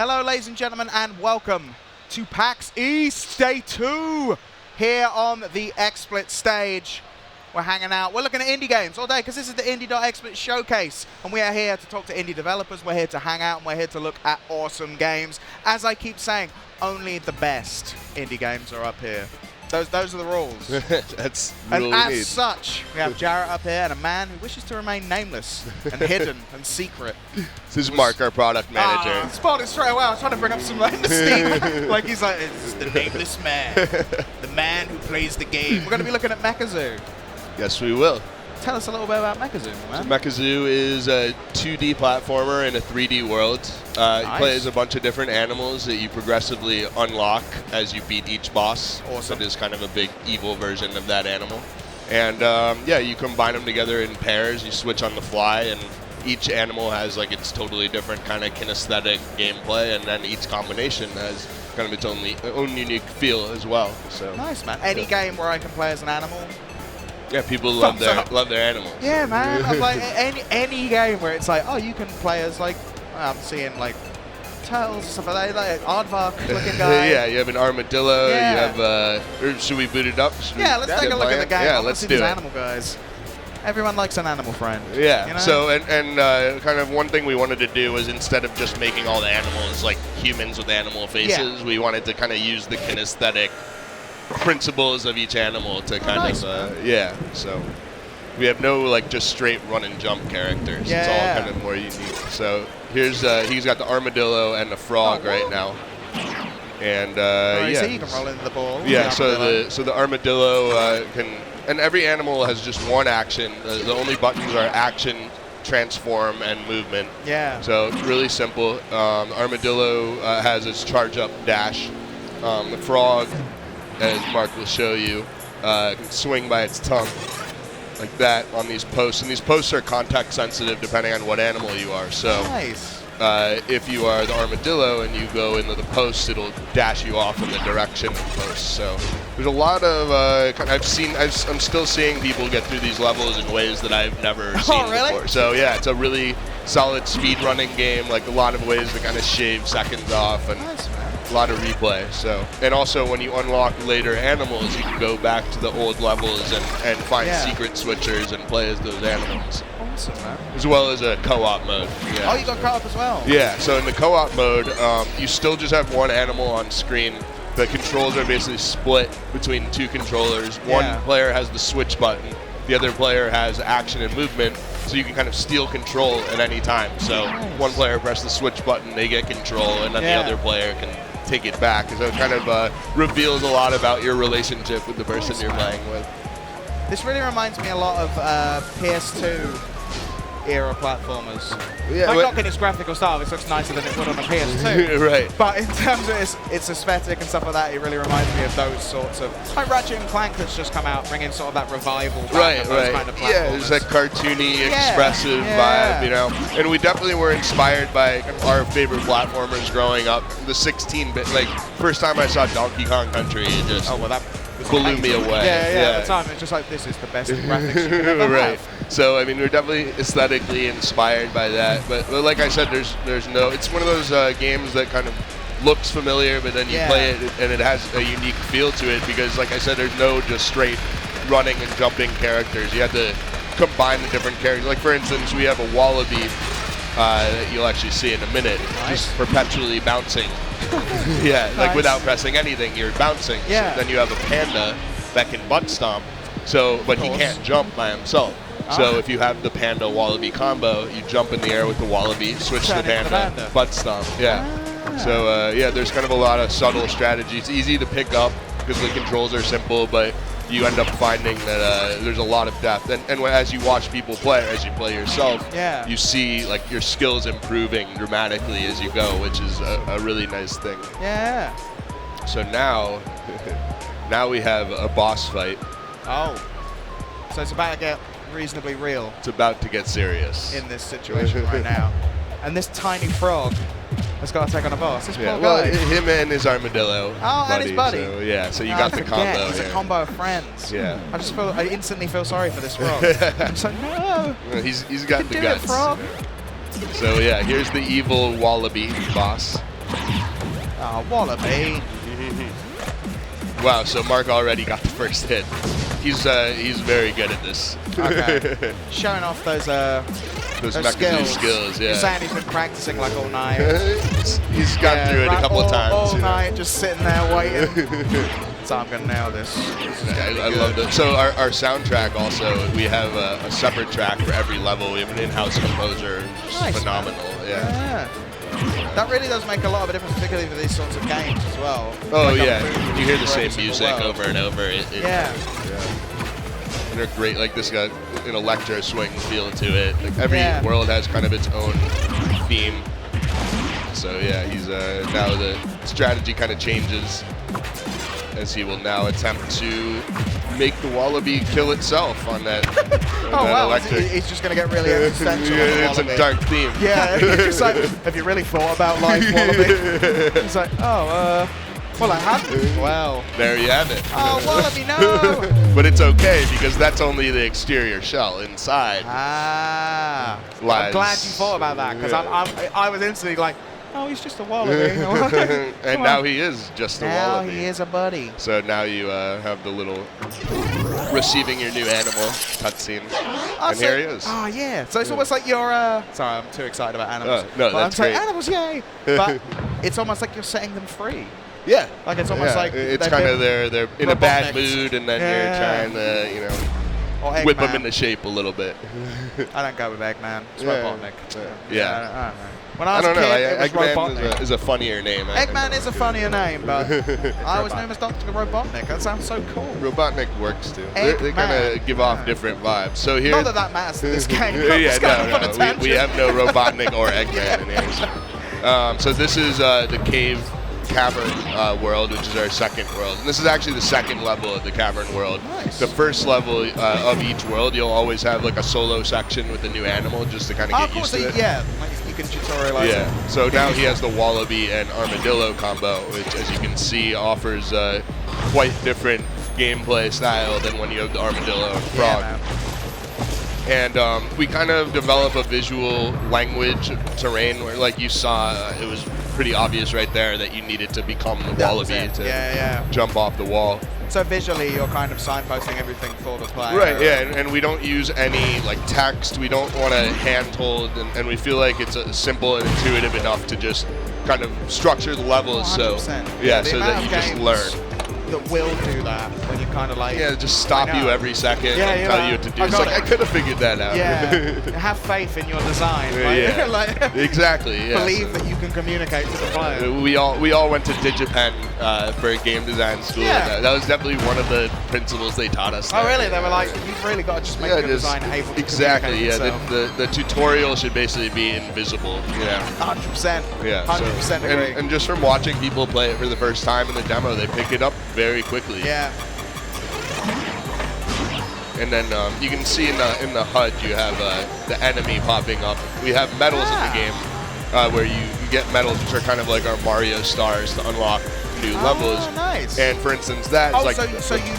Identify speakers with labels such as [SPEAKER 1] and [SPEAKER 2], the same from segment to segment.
[SPEAKER 1] Hello, ladies and gentlemen, and welcome to PAX East Day 2 here on the XSplit stage. We're hanging out. We're looking at indie games all day because this is the Indie.XSplit showcase, and we are here to talk to indie developers. We're here to hang out, and we're here to look at awesome games. As I keep saying, only the best indie games are up here. Those are the rules.
[SPEAKER 2] That's
[SPEAKER 1] and as such, we have Jarrett up here and a man who wishes to remain nameless and hidden and secret.
[SPEAKER 2] This is Mark, our product manager.
[SPEAKER 1] Spotted straight away. I was trying to bring up some steam. Like he's like, it's the nameless man, the man who plays the game. We're going to be looking at Mekazoo.
[SPEAKER 2] Yes, we will.
[SPEAKER 1] Tell us a little bit about Mekazoo, man.
[SPEAKER 2] So Mekazoo is a 2D platformer in a 3D world.
[SPEAKER 1] Nice.
[SPEAKER 2] You play as a bunch of different animals that you progressively unlock as you beat each boss.
[SPEAKER 1] Awesome.
[SPEAKER 2] It is kind of a big evil version of that animal. And yeah, you combine them together in pairs. You switch on the fly, and each animal has like its totally different kind of kinesthetic gameplay, and then each combination has kind of its own unique feel as well. So
[SPEAKER 1] nice, man. Any game where I can play as an animal.
[SPEAKER 2] Yeah, people love their animals.
[SPEAKER 1] Yeah, man. I'm like any game where it's like, oh, you can play as like I'm seeing like turtles and stuff like that, like aardvark looking guy.
[SPEAKER 2] Yeah, you have an armadillo.
[SPEAKER 1] Yeah.
[SPEAKER 2] You have. Or should we boot it up?
[SPEAKER 1] Let's take a look at the game.
[SPEAKER 2] Yeah, let's do it.
[SPEAKER 1] Animal guys. Everyone likes an animal friend.
[SPEAKER 2] Yeah.
[SPEAKER 1] You know?
[SPEAKER 2] So and kind of one thing we wanted to do was instead of just making all the animals like humans with animal faces, we wanted to kind of use the kinesthetic principles of each animal to kind of so we have no like just straight run and jump characters. It's all kind of more unique. So here's he's got the armadillo and the frog right now, and
[SPEAKER 1] so you can roll into the ball.
[SPEAKER 2] Yeah, so the armadillo and every animal has just one action. The only buttons are action, transform, and movement.
[SPEAKER 1] Yeah.
[SPEAKER 2] So it's really simple. Armadillo has its charge up dash. The frog, as Mark will show you, can swing by its tongue like that on these posts. And these posts are context sensitive depending on what animal you are. So
[SPEAKER 1] nice.
[SPEAKER 2] If you are the armadillo and you go into the post, it'll dash you off in the direction of the post. So there's a lot of, I'm still seeing people get through these levels in ways that I've never seen before. So yeah, it's a really solid speed running game, like a lot of ways to kind of shave seconds off. And a lot of replay. So, and also when you unlock later animals, you can go back to the old levels and find secret switchers and play as those animals.
[SPEAKER 1] Awesome, man.
[SPEAKER 2] As well as a co-op mode.
[SPEAKER 1] Yeah. Oh, you got co-op as well?
[SPEAKER 2] Yeah, so in the co-op mode, you still just have one animal on screen. The controls are basically split between two controllers. One player has the switch button. The other player has action and movement. So you can kind of steal control at any time. So one player press the switch button, they get control, and then the other player can take it back. So it kind of reveals a lot about your relationship with the person you're playing with.
[SPEAKER 1] This really reminds me a lot of PS2 era platformers.
[SPEAKER 2] Yeah,
[SPEAKER 1] like not in its graphical style, this looks nicer than it would on a PS2.
[SPEAKER 2] Right.
[SPEAKER 1] But in terms of its aesthetic and stuff like that, it really reminds me of those sorts of, like Ratchet & Clank that's just come out, bringing sort of that revival back of those kind of platformers.
[SPEAKER 2] Yeah, it's that cartoony, expressive vibe, you know. And we definitely were inspired by our favorite platformers growing up. The 16-bit, like first time I saw Donkey Kong Country, it just blew me away.
[SPEAKER 1] Yeah, at the time it's just like, this is the best graphics you can ever have.
[SPEAKER 2] So I mean, we're definitely aesthetically inspired by that. But like I said, there's no. It's one of those games that kind of looks familiar, but then you play it and it has a unique feel to it because, like I said, there's no just straight running and jumping characters. You have to combine the different characters. Like for instance, we have a wallaby that you'll actually see in a minute, just perpetually bouncing. Like without pressing anything, you're bouncing.
[SPEAKER 1] Yeah.
[SPEAKER 2] So then you have a panda that can butt stomp. So, but he can't jump by himself. So if you have the panda wallaby combo, you jump in the air with the wallaby, switch to the panda, butt stomp. So there's kind of a lot of subtle strategy. It's easy to pick up because the controls are simple, but you end up finding that there's a lot of depth. And as you watch people play, as you play yourself, you see like your skills improving dramatically as you go, which is a really nice thing.
[SPEAKER 1] Yeah.
[SPEAKER 2] So now we have a boss fight.
[SPEAKER 1] Oh. So it's about to get reasonably real.
[SPEAKER 2] It's about to get serious.
[SPEAKER 1] In this situation right now. And this tiny frog has got to take on a boss. This poor guy.
[SPEAKER 2] Well, him and his armadillo.
[SPEAKER 1] Oh, and his buddy.
[SPEAKER 2] So you got the combo.
[SPEAKER 1] It's a combo of friends.
[SPEAKER 2] Yeah.
[SPEAKER 1] I instantly feel sorry for this frog. I'm just like, no.
[SPEAKER 2] He's got the guts.
[SPEAKER 1] Frog.
[SPEAKER 2] So yeah, here's the evil wallaby boss.
[SPEAKER 1] Oh, Wallaby.
[SPEAKER 2] Wow, so Mark already got the first hit. He's very good at this.
[SPEAKER 1] Okay. Showing off those
[SPEAKER 2] Mekazoo skills, yeah.
[SPEAKER 1] You're saying he's been practicing like all night.
[SPEAKER 2] He's gone through it a couple of times.
[SPEAKER 1] All night, just sitting there waiting. So I'm going to nail this.
[SPEAKER 2] I love it. So our soundtrack also, we have a separate track for every level. We have an in-house composer. Just phenomenal, yeah.
[SPEAKER 1] That really does make a lot of a difference, particularly for these sorts of games as well.
[SPEAKER 2] Oh,
[SPEAKER 1] like
[SPEAKER 2] yeah. You hear the same music over and over.
[SPEAKER 1] Yeah.
[SPEAKER 2] And they're great. Like this got an electro swing feel to it. Like every world has kind of its own theme. So yeah, he's now the strategy kind of changes as he will now attempt to make the wallaby kill itself on that. Electric.
[SPEAKER 1] He's just going to get really existential.
[SPEAKER 2] It's a dark theme.
[SPEAKER 1] Yeah, it's like, have you really thought about life, wallaby? It's like, well, I haven't. Well,
[SPEAKER 2] there you have it.
[SPEAKER 1] Oh, wallaby, no!
[SPEAKER 2] But it's okay because that's only the exterior shell. Inside.
[SPEAKER 1] Lies. I'm glad you thought about that because I was instantly like, oh, he's just a wallaby.
[SPEAKER 2] And now he is just a wallaby.
[SPEAKER 1] Now he is a buddy.
[SPEAKER 2] So now you have the little receiving your new animal cutscene. And here he is.
[SPEAKER 1] Oh, yeah. So it's almost like you're... Sorry, I'm too excited about animals.
[SPEAKER 2] No, that's great.
[SPEAKER 1] Animals, yay! But it's almost like you're setting them free.
[SPEAKER 2] Yeah.
[SPEAKER 1] Like it's almost like...
[SPEAKER 2] It's kind of they're in a bad mood and then you're trying to, you know, whip them into shape a little bit.
[SPEAKER 1] I don't go with Eggman. It's Robotnik.
[SPEAKER 2] Yeah.
[SPEAKER 1] I don't know. When I was
[SPEAKER 2] don't
[SPEAKER 1] a
[SPEAKER 2] know.
[SPEAKER 1] kid,
[SPEAKER 2] Eggman is a funnier name.
[SPEAKER 1] Eggman is a funnier name, but I was known as Dr. Robotnik. That sounds so cool.
[SPEAKER 2] Robotnik works too. They kind of give off different vibes. So here,
[SPEAKER 1] not that matters to this game.
[SPEAKER 2] We have no Robotnik or Eggman in here. So this is the cavern world, which is our second world. And this is actually the second level of the cavern world.
[SPEAKER 1] Nice.
[SPEAKER 2] The first level of each world, you'll always have like a solo section with a new animal just to kind of get used to it.
[SPEAKER 1] Yeah, like you can tutorialize it.
[SPEAKER 2] Yeah, so now he has the wallaby and armadillo combo, which as you can see offers quite different gameplay style than when you have the armadillo and frog. And we kind of develop a visual language of terrain where, like you saw, it was pretty obvious right there that you needed to become the wallaby to jump off the wall.
[SPEAKER 1] So visually, you're kind of signposting everything for the player.
[SPEAKER 2] Right, yeah, and we don't use any like text. We don't want to handhold, and we feel like it's simple and intuitive enough to just kind of structure the levels.
[SPEAKER 1] 100%.
[SPEAKER 2] So so that you just learn.
[SPEAKER 1] That will do that when you kind of like
[SPEAKER 2] just stop you every second and tell you what to do. It's like I could have figured that out.
[SPEAKER 1] Have faith in your design. Right?
[SPEAKER 2] Like, exactly. Yeah.
[SPEAKER 1] Believe that you can communicate to the player.
[SPEAKER 2] We all went to DigiPen for a game design school. Yeah. That was definitely one of the principles they taught us.
[SPEAKER 1] Oh really? They were like, you've really got to just make your design able to
[SPEAKER 2] exactly.
[SPEAKER 1] communicate
[SPEAKER 2] The tutorial should basically be invisible.
[SPEAKER 1] 100%.
[SPEAKER 2] Yeah.
[SPEAKER 1] 100% agree.
[SPEAKER 2] And just from watching people play it for the first time in the demo, they pick it up very quickly.
[SPEAKER 1] Yeah.
[SPEAKER 2] And then you can see in the HUD you have the enemy popping up. We have medals in the game where you get medals, which are kind of like our Mario stars to unlock new levels.
[SPEAKER 1] Oh, nice.
[SPEAKER 2] And for instance, that is like
[SPEAKER 1] so you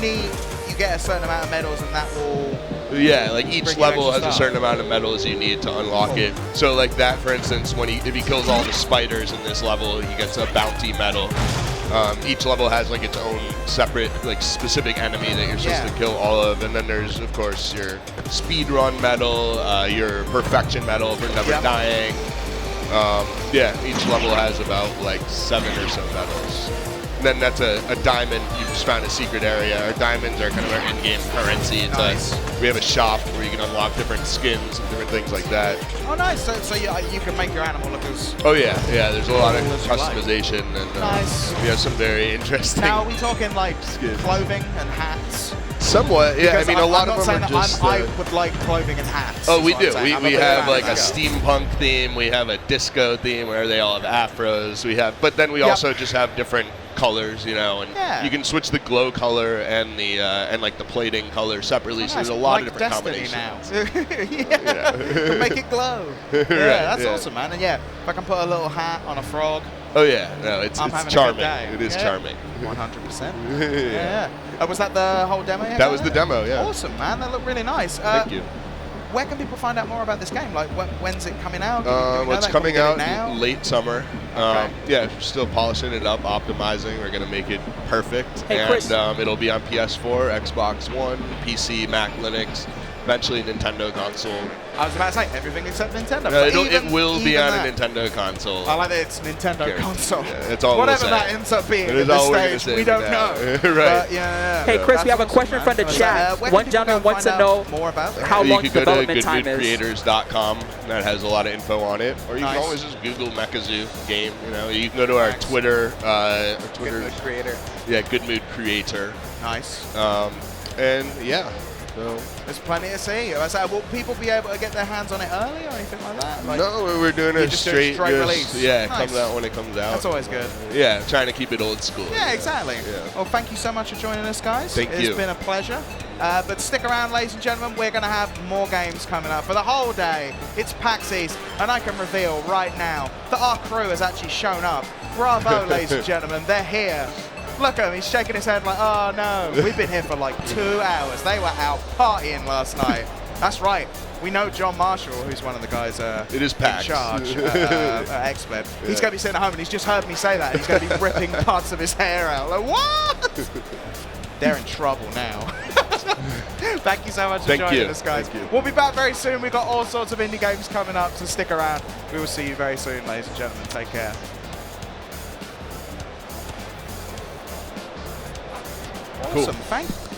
[SPEAKER 1] get a certain amount of medals, and that will.
[SPEAKER 2] Yeah, like each level has a certain amount of medals you need to unlock it. So like that, for instance, if he kills all the spiders in this level, he gets a bounty medal. Each level has like its own separate, like specific enemy that you're supposed to kill all of, and then there's of course your speed run medal, your perfection medal for never dying. Each level has about like 7 or so medals. And then that's a diamond. You just found a secret area. Our diamonds are kind of our in-game currency. It's we have a shop where you can unlock different skins and different things like that.
[SPEAKER 1] Oh, nice. So you can make your animal look as...
[SPEAKER 2] Oh, yeah. There's a lot of customization. And we have some very interesting...
[SPEAKER 1] Now, are we talking like clothing and hats?
[SPEAKER 2] Somewhat, yeah. I mean, a lot of them are just...
[SPEAKER 1] I would like clothing and hats.
[SPEAKER 2] Oh, we do. We have like a steampunk theme. We have a disco theme where they all have afros. But then we also just have different colors, and you can switch the glow color and the like the plating color separately. So there's a lot of different combinations.
[SPEAKER 1] Now. Make it glow. That's awesome, man. And if I can put a little hat on a frog.
[SPEAKER 2] Oh yeah, no, it's charming. It is charming.
[SPEAKER 1] 100%. Was that the whole demo?
[SPEAKER 2] That was the demo. Yeah.
[SPEAKER 1] Awesome, man. That looked really nice.
[SPEAKER 2] Thank you.
[SPEAKER 1] where can people find out more about this game? Like, when's it coming out? Do we know
[SPEAKER 2] It's
[SPEAKER 1] that?
[SPEAKER 2] coming
[SPEAKER 1] Can we get
[SPEAKER 2] out
[SPEAKER 1] it now?
[SPEAKER 2] late summer.
[SPEAKER 1] Okay.
[SPEAKER 2] Yeah, still polishing it up, optimizing. We're going to make it perfect.
[SPEAKER 3] Hey,
[SPEAKER 2] and
[SPEAKER 3] Chris.
[SPEAKER 2] It'll be on PS4, Xbox One, PC, Mac, Linux, eventually Nintendo console.
[SPEAKER 1] I was about to say everything except Nintendo.
[SPEAKER 2] It will be on a Nintendo console.
[SPEAKER 1] I like that it's Nintendo console.
[SPEAKER 2] Yeah, that's all
[SPEAKER 1] Whatever
[SPEAKER 2] we'll
[SPEAKER 1] that
[SPEAKER 2] say.
[SPEAKER 1] ends up being
[SPEAKER 2] It
[SPEAKER 1] at
[SPEAKER 2] is
[SPEAKER 1] this
[SPEAKER 2] all we're gonna
[SPEAKER 1] stage,
[SPEAKER 2] say
[SPEAKER 1] we don't
[SPEAKER 2] for now.
[SPEAKER 1] know.
[SPEAKER 2] Right.
[SPEAKER 1] But yeah.
[SPEAKER 3] Hey, Chris,
[SPEAKER 1] That's
[SPEAKER 3] we have a
[SPEAKER 1] awesome,
[SPEAKER 3] question
[SPEAKER 1] man.
[SPEAKER 3] from the chat.
[SPEAKER 1] Where
[SPEAKER 3] One
[SPEAKER 1] can people
[SPEAKER 3] gentleman
[SPEAKER 1] go
[SPEAKER 3] wants to
[SPEAKER 1] find out
[SPEAKER 3] know
[SPEAKER 1] more about it.
[SPEAKER 3] how
[SPEAKER 2] You
[SPEAKER 3] long
[SPEAKER 2] could go to
[SPEAKER 3] development time is.
[SPEAKER 2] goodmoodcreators.com. That has a lot of info on it. Or you
[SPEAKER 1] Nice.
[SPEAKER 2] can always just Google Mekazoo game. You know, you can go to our Twitter.
[SPEAKER 1] Good Mood Creator.
[SPEAKER 2] Yeah, Good Mood Creator.
[SPEAKER 1] Nice.
[SPEAKER 2] And yeah. So
[SPEAKER 1] There's plenty to see. I say, will people be able to get their hands on it early or anything like that? Like,
[SPEAKER 2] no, we're doing a
[SPEAKER 1] just doing
[SPEAKER 2] straight
[SPEAKER 1] release.
[SPEAKER 2] Yeah, it
[SPEAKER 1] Nice.
[SPEAKER 2] comes out when it comes out.
[SPEAKER 1] That's always good.
[SPEAKER 2] Yeah, trying to keep it old school.
[SPEAKER 1] Yeah, exactly.
[SPEAKER 2] Yeah.
[SPEAKER 1] Well, thank you so much for joining us, guys.
[SPEAKER 2] Thank you.
[SPEAKER 1] It's been a pleasure. But stick around, ladies and gentlemen. We're going to have more games coming up for the whole day. It's PAX East, and I can reveal right now that our crew has actually shown up. Bravo, ladies and gentlemen. They're here. Look at him. He's shaking his head like, oh, no. We've been here for like 2 hours. They were out partying last night. That's right. We know John Marshall, who's one of the guys
[SPEAKER 2] It is
[SPEAKER 1] in
[SPEAKER 2] PAX.
[SPEAKER 1] charge at XSplit. He's going to be sitting at home, and he's just heard me say that. He's going to be ripping parts of his hair out. Like, what? They're in trouble now. Thank you so much for joining us, guys. We'll be back very soon. We've got all sorts of indie games coming up, so stick around. We will see you very soon, ladies and gentlemen. Take care.
[SPEAKER 2] Cool.
[SPEAKER 1] Awesome. Thank you.